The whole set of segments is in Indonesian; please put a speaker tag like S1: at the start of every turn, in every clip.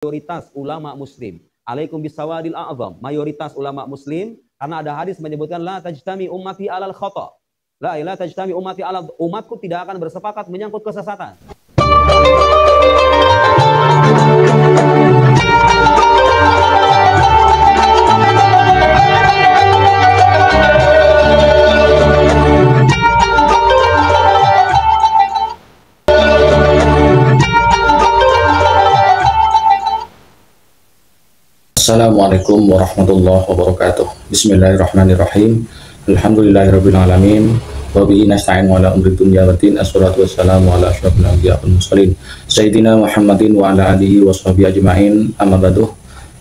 S1: mayoritas ulama muslim. Alaikum bisawadil a'zam, mayoritas ulama muslim, karena ada hadis menyebutkan la tajtami ummati alal khata. La tajtami ummati alal, umatku tidak akan bersepakat menyangkut kesesatan.
S2: Assalamualaikum warahmatullahi wabarakatuh. Bismillahirrahmanirrahim. Alhamdulillahirabbil alamin. Wa bihi nasta'in ala umri dunya waddin. Assalatu wassalamu ala asyrofil anbiya'i wal mursalin sayyidina Muhammadin wa ala alihi washabihi ajmain. Amma ba'du.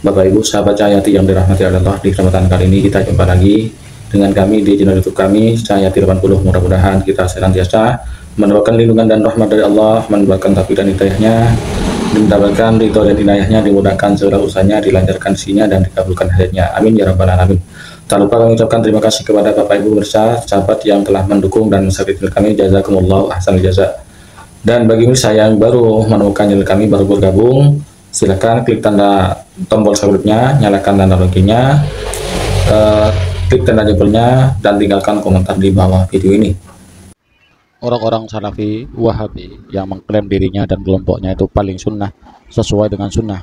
S2: Bapak Ibu sahabat Cahyati yang dirahmati Allah, di kesempatan kali ini kita jumpa lagi dengan kami di channel YouTube kami Cahyati 80. Mudah-mudahan kita senantiasa mendapatkan lindungan dan rahmat dari Allah, mendapatkan taufik dan hidayahnya, mendapatkan ridho dan inayahnya, dimudahkan segala usahanya, dilancarkan isinya dan dikabulkan hajatnya. Amin ya rabbal alamin. Tak lupa kami ucapkan terima kasih kepada Bapak Ibu pemirsa, sahabat yang telah mendukung dan mensubscribe kami. Jazakumullah ahsanal jaza. Dan bagi pemirsa yang baru menemukan channel kami, baru bergabung, silakan klik tanda tombol subscribe-nya, nyalakan tanda loncengnya, klik tanda jempolnya, dan tinggalkan komentar di bawah video ini. Orang-orang Salafi Wahabi yang mengklaim dirinya dan kelompoknya itu paling sunnah, sesuai dengan sunnah,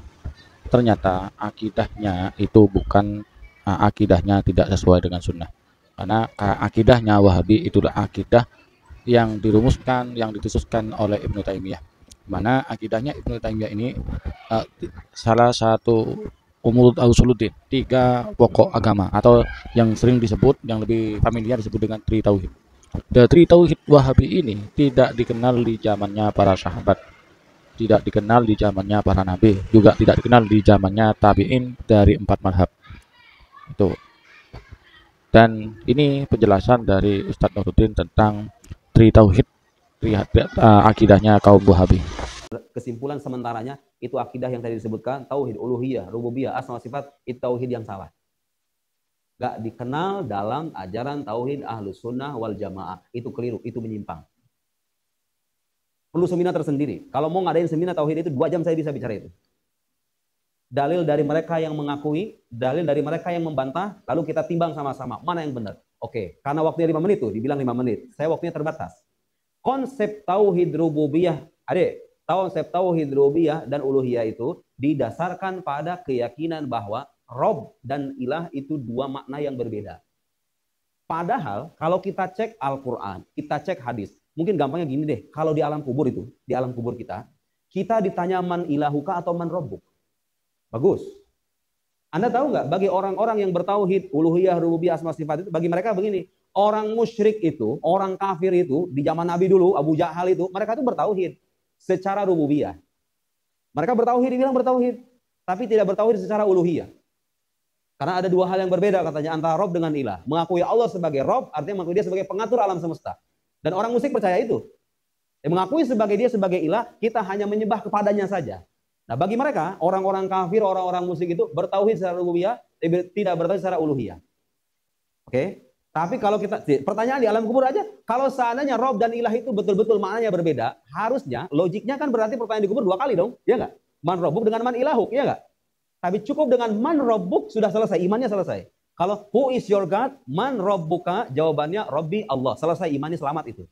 S2: ternyata akidahnya itu bukan, akidahnya tidak sesuai dengan sunnah. Karena akidahnya Wahabi itulah akidah yang dirumuskan, yang ditususkan oleh Ibnu Taimiyah. Mana akidahnya Ibnu Taimiyah ini salah satu usuluddin, 3 pokok agama, atau yang sering disebut, yang lebih familiar disebut dengan Tri Tauhid. Dari Tauhid Wahabi ini tidak dikenal di zamannya para sahabat, tidak dikenal di zamannya para nabi, juga tidak dikenal di zamannya tabi'in dari 4 mazhab itu. Dan ini penjelasan dari Ustadz Nuruddin tentang Tri Tauhid, akidahnya kaum Wahabi.
S1: Kesimpulan sementaranya itu akidah yang tadi disebutkan, tauhid uluhiyah, rububiyah, asma sifat, itu tauhid yang salah. Gak dikenal dalam ajaran tauhid ahlus sunnah wal jamaah. Itu keliru, itu menyimpang. Perlu seminar tersendiri. Kalau mau ngadain seminar tauhid itu 2 jam saya bisa bicara itu. Dalil dari mereka yang mengakui, dalil dari mereka yang membantah, lalu kita timbang sama-sama mana yang benar. Oke, karena waktunya 5 menit tuh, dibilang 5 menit. Saya waktunya terbatas. Konsep tauhid rububiyah, konsep tauhid rububiyah dan uluhiyah itu didasarkan pada keyakinan bahwa Rob dan ilah itu 2 makna yang berbeda. Padahal kalau kita cek Al-Quran, kita cek hadis, mungkin gampangnya gini deh, kalau di alam kubur itu, di alam kubur kita ditanya man ilahuka atau man robbuk. Bagus. Anda tahu nggak, bagi orang-orang yang bertauhid, uluhiyah, rububiyah, asma sifat itu, bagi mereka begini, orang musyrik itu, orang kafir itu, di zaman Nabi dulu, Abu Jahal itu, mereka itu bertauhid secara rububiyah. Mereka bertauhid, dibilang bertauhid, tapi tidak bertauhid secara uluhiyah. Karena ada 2 hal yang berbeda katanya antara Rob dengan ilah. Mengakui Allah sebagai Rob artinya mengakui dia sebagai pengatur alam semesta. Dan orang musyrik percaya itu. Mengakui dia sebagai ilah, kita hanya menyembah kepadanya saja. Nah bagi mereka, orang-orang kafir, orang-orang musyrik itu bertauhid secara rububiyah, tidak bertauhid secara uluhiyah. Oke? Tapi kalau kita, pertanyaan di alam kubur aja, kalau seandainya Rob dan ilah itu betul-betul maknanya berbeda, harusnya, logiknya kan berarti pertanyaan di kubur 2 kali dong. Ya nggak? Man Robbuk dengan man ilahuk, ya nggak? Tapi cukup dengan man robbuk sudah selesai, imannya selesai. Kalau who is your God, man robbuka, jawabannya Robbi Allah. Selesai, imannya selamat itu.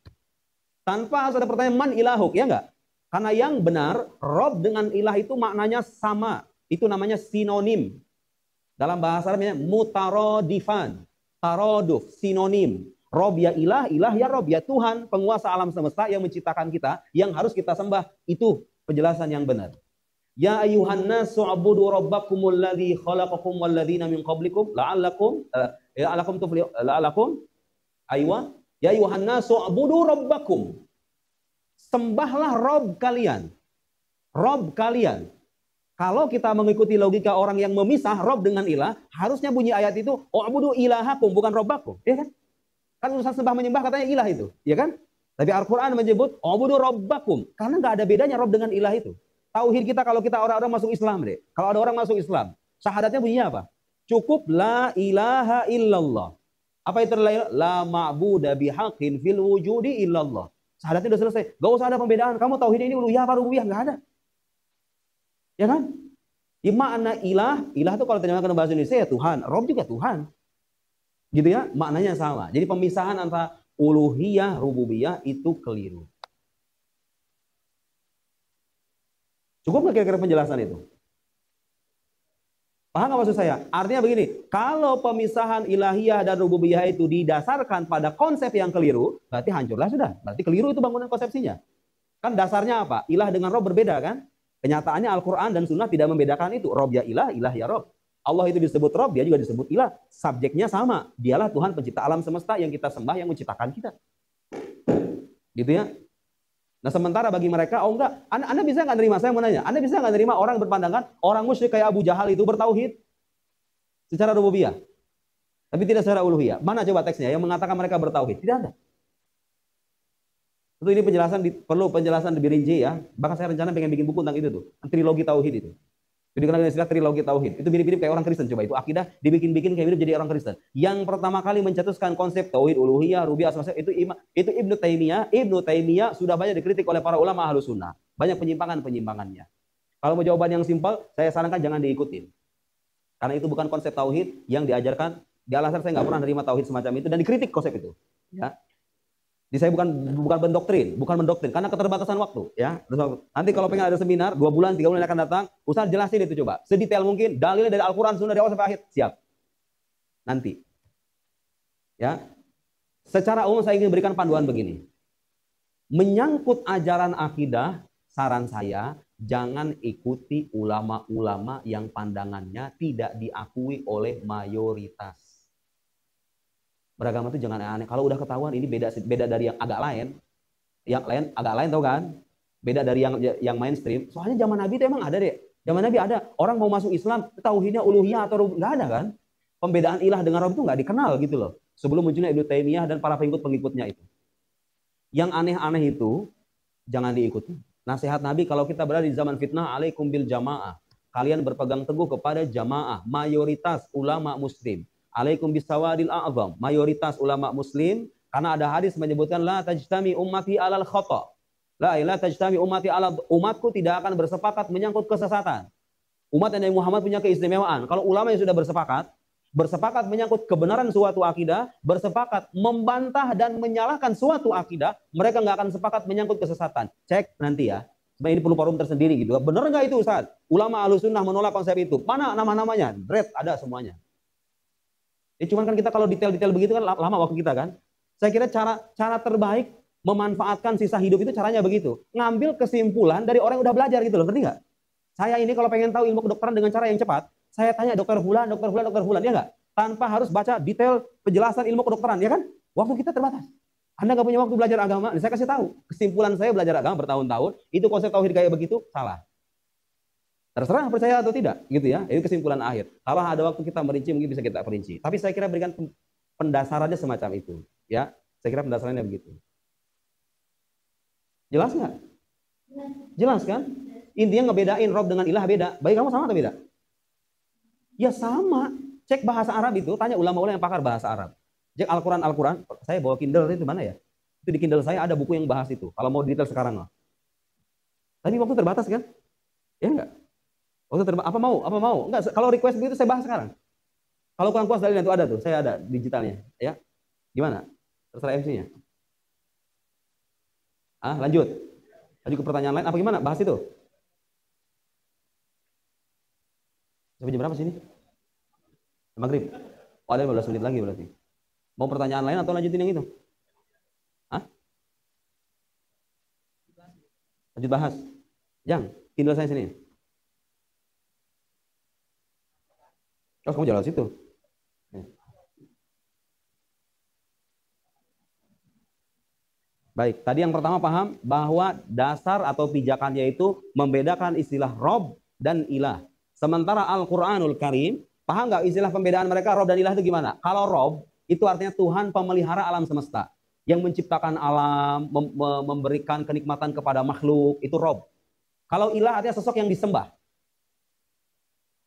S1: Tanpa harus ada pertanyaan man ilahuk, ya enggak? Karena yang benar, Rob dengan ilah itu maknanya sama. Itu namanya sinonim. Dalam bahasa Arabnya mutarodifan. Taroduf, sinonim. Rob ya ilah, ilah ya Rob, ya Tuhan, penguasa alam semesta yang menciptakan kita, yang harus kita sembah. Itu penjelasan yang benar. Ya ayuhan nasu abudu rabbakumul ladzi khalaqakum wal ladzina min qablikum la'allakum tuflihun aywa ya ayuhan nasu abudu rabbakum, sembahlah Rob kalian. Rob kalian. Kalau kita mengikuti logika orang yang memisah Rob dengan ilah, harusnya bunyi ayat itu abudu ilahakum bukan robbakum, ya kan? Kan urusan sembah menyembah katanya ilah itu, ya kan? Tapi Al-Qur'an menyebut abudu rabbakum karena nggak ada bedanya Rob dengan ilah itu. Tauhid kita kalau kita orang-orang masuk Islam deh. Kalau ada orang masuk Islam, syahadatnya bunyinya apa? Cukup la ilaha illallah. Apa itu la ma'budu bihaqqin fil wujudi illallah. Syahadatnya udah selesai. Gak usah ada pembedaan. Kamu tauhid ini uluhiyah apa rububiyah? Enggak ada. Ya kan? Di makna ilah itu kalau terjemahkan ke bahasa Indonesia ya Tuhan, Rob juga Tuhan. Gitu ya, maknanya sama. Jadi pemisahan antara uluhiyah, rububiyah itu keliru. Cukup nggak kira-kira penjelasan itu? Paham nggak maksud saya? Artinya begini, kalau pemisahan ilahiyah dan rububiyah itu didasarkan pada konsep yang keliru, berarti hancurlah sudah. Berarti keliru itu bangunan konsepsinya. Kan dasarnya apa? Ilah dengan Rob berbeda kan? Kenyataannya Al-Quran dan Sunnah tidak membedakan itu. Rob ya ilah, ilah ya Rob. Allah itu disebut Rob, dia juga disebut ilah. Subjeknya sama. Dialah Tuhan pencipta alam semesta yang kita sembah, yang menciptakan kita. Gitu ya. Nah sementara bagi mereka, oh enggak. Anda bisa nggak nerima, saya mau nanya. Anda bisa nggak nerima orang berpandangan, orang musyrik kayak Abu Jahal itu bertauhid secara rububiyah. Tapi tidak secara uluhiyah. Mana coba teksnya yang mengatakan mereka bertauhid? Tidak ada. Itu ini penjelasan, perlu penjelasan lebih rinci ya. Bahkan saya rencana pengen bikin buku tentang itu tuh. Trilogi Tauhid itu. Jadi kenal istilah trilogi tauhid. Itu mirip-mirip kayak orang Kristen. Coba itu akidah dibikin-bikin kayak mirip jadi orang Kristen. Yang pertama kali mencetuskan konsep tauhid uluhiyah, rububiyah, asma itu Ibnu Taimiyah. Ibnu Taimiyah sudah banyak dikritik oleh para ulama Ahlus Sunnah. Banyak penyimpangan-penyimpangannya. Kalau mau jawaban yang simpel, saya sarankan jangan diikutin. Karena itu bukan konsep tauhid yang diajarkan. Di Al-Azhar saya nggak pernah menerima tauhid semacam itu dan dikritik konsep itu. Ya. Jadi saya bukan mendoktrin karena keterbatasan waktu ya. Nanti kalau pengen ada seminar 2 bulan 3 bulan akan datang, Ustaz jelasin itu coba sedetail mungkin dalilnya dari Al-Qur'an Sunnah dari awal sampai akhir. Siap. Nanti. Ya. Secara umum saya ingin berikan panduan begini. Menyangkut ajaran akidah, saran saya jangan ikuti ulama-ulama yang pandangannya tidak diakui oleh mayoritas. Beragama itu jangan aneh. Kalau udah ketahuan ini beda dari yang agak lain. Yang lain agak lain tau kan? Beda dari yang mainstream. Soalnya zaman Nabi itu emang ada deh. Zaman Nabi ada. Orang mau masuk Islam, tauhidnya uluhiyah atau nggak ada kan? Pembedaan ilah dengan Rabb itu nggak dikenal gitu loh. Sebelum munculnya Ibnu Taimiyah dan para pengikut-pengikutnya itu. Yang aneh-aneh itu jangan diikuti. Nasihat Nabi kalau kita berada di zaman fitnah, alaikum bil jamaah. Kalian berpegang teguh kepada jamaah, mayoritas ulama muslim. Alaikum bisawadil a'zam, mayoritas ulama muslim, karena ada hadis menyebutkan la tajtami ummati alal khata. La tajtami ummati ala, umatku tidak akan bersepakat menyangkut kesesatan. Umat Nabi Muhammad punya keistimewaan. Kalau ulama yang sudah bersepakat menyangkut kebenaran suatu akidah, bersepakat membantah dan menyalahkan suatu akidah, mereka nggak akan sepakat menyangkut kesesatan. Cek nanti ya. Sebenarnya ini perlu forum tersendiri gitu. Benar nggak itu Ustaz? Ulama Ahlussunnah menolak konsep itu. Mana nama-namanya? Red ada semuanya. Cuman kan kita kalau detail-detail begitu kan lama waktu kita kan. Saya kira cara terbaik memanfaatkan sisa hidup itu caranya begitu. Ngambil kesimpulan dari orang yang udah belajar gitu loh, ngerti nggak? Saya ini kalau pengen tahu ilmu kedokteran dengan cara yang cepat, saya tanya dokter Fulan, ya nggak? Tanpa harus baca detail penjelasan ilmu kedokteran, ya kan? Waktu kita terbatas. Anda nggak punya waktu belajar agama, saya kasih tahu. Kesimpulan saya belajar agama bertahun-tahun, itu konsep tauhid kayak begitu, salah. Terserah percaya atau tidak, gitu ya. Ini kesimpulan akhir. Kalau ada waktu kita merinci, mungkin bisa kita perinci. Tapi saya kira berikan pendasarannya semacam itu, ya. Saya kira pendasarannya begitu. Jelas nggak? Jelas kan? Intinya ngebedain Rob dengan ilah beda. Bagi kamu sama atau beda? Ya sama. Cek bahasa Arab itu, tanya ulama-ulama yang pakar bahasa Arab. Cek Al-Quran. Saya bawa Kindle itu mana ya? Itu di Kindle saya ada buku yang bahas itu. Kalau mau detail sekarang lah. Tapi waktu terbatas kan? Ya enggak? Apa mau? Enggak, kalau request begitu saya bahas sekarang. Kalau kurang puas dalilnya itu ada tuh, saya ada digitalnya, ya. Gimana? Terserah MC-nya. Lanjut ke pertanyaan lain apa gimana? Bahas itu. Sampai jam berapa sini? Maghrib. Oh, ada 15 menit lagi berarti. Mau pertanyaan lain atau lanjutin yang itu? Lanjut bahas. Jangan, Kindle saya sini. Oh, kamu jalan situ. Baik, tadi yang pertama paham bahwa dasar atau pijakannya itu membedakan istilah Rob dan ilah. Sementara Al-Quranul Karim, paham nggak istilah pembedaan mereka Rob dan ilah itu gimana? Kalau Rob, itu artinya Tuhan pemelihara alam semesta. Yang menciptakan alam, memberikan kenikmatan kepada makhluk, itu Rob. Kalau ilah artinya sosok yang disembah.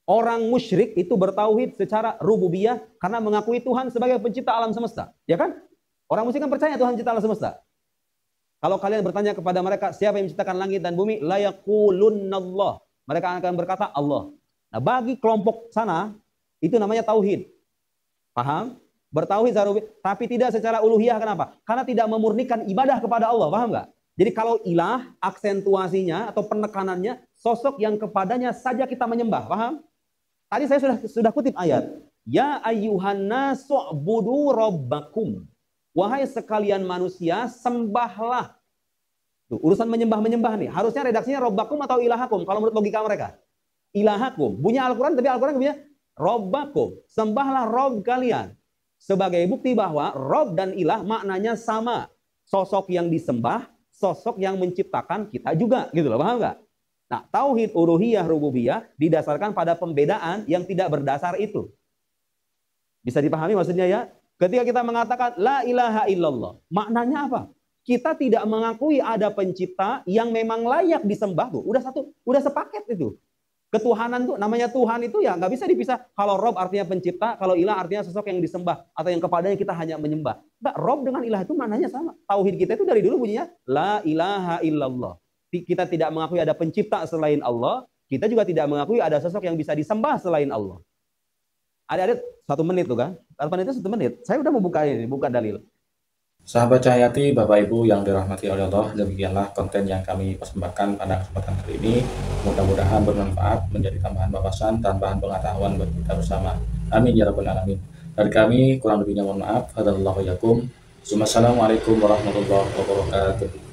S1: Orang musyrik itu bertauhid secara rububiyah karena mengakui Tuhan sebagai pencipta alam semesta. Ya kan? Orang musyrik kan percaya Tuhan pencipta alam semesta. Kalau kalian bertanya kepada mereka, siapa yang menciptakan langit dan bumi? La yaqulunnallah. Mereka akan berkata Allah. Nah, Nah, bagi kelompok sana itu namanya tauhid. Paham? Bertauhid tapi tidak secara uluhiyah. Kenapa? Karena tidak memurnikan ibadah kepada Allah. Paham nggak? Jadi kalau ilah, aksentuasinya atau penekanannya sosok yang kepadanya saja kita menyembah. Paham? Tadi saya sudah kutip ayat. Ya ayyuhan nasu'budu rabbakum. Wahai sekalian manusia, sembahlah. Tuh, urusan menyembah-menyembah nih. Harusnya redaksinya robbakum atau ilahakum kalau menurut logika mereka. Ilahakum. Bunyi Al-Quran, tapi Al-Quran punya robbakum. Sembahlah Rob kalian. Sebagai bukti bahwa Rob dan ilah maknanya sama. Sosok yang disembah, sosok yang menciptakan kita juga. Gitu loh, paham nggak? Nah, tauhid uluhiyah rububiyah didasarkan pada pembedaan yang tidak berdasar itu. Bisa dipahami maksudnya ya? Ketika kita mengatakan la ilaha illallah, maknanya apa? Kita tidak mengakui ada pencipta yang memang layak disembah tuh. Udah sepaket itu. Ketuhanan tuh namanya Tuhan itu ya nggak bisa dipisah. Kalau Rob artinya pencipta, kalau ilah artinya sosok yang disembah atau yang kepadanya kita hanya menyembah. Enggak, Rob dengan ilah itu maknanya sama. Tauhid kita itu dari dulu bunyinya la ilaha illallah. Kita tidak mengakui ada pencipta selain Allah, kita juga tidak mengakui ada sosok yang bisa disembah selain Allah. Ada 1 menit tuh kan? Kapan itu 1 menit? Saya udah mau buka ini, buka dalil.
S2: Sahabat Cahayati, Bapak Ibu yang dirahmati oleh Allah, demikianlah konten yang kami persembahkan pada kesempatan kali ini. Mudah-mudahan bermanfaat, menjadi tambahan wawasan, tambahan pengetahuan bagi kita bersama. Amin ya rabbal alamin. Dari kami kurang lebihnya mohon maaf. Hadzallahu yakum. Wassalamualaikum warahmatullahi wabarakatuh.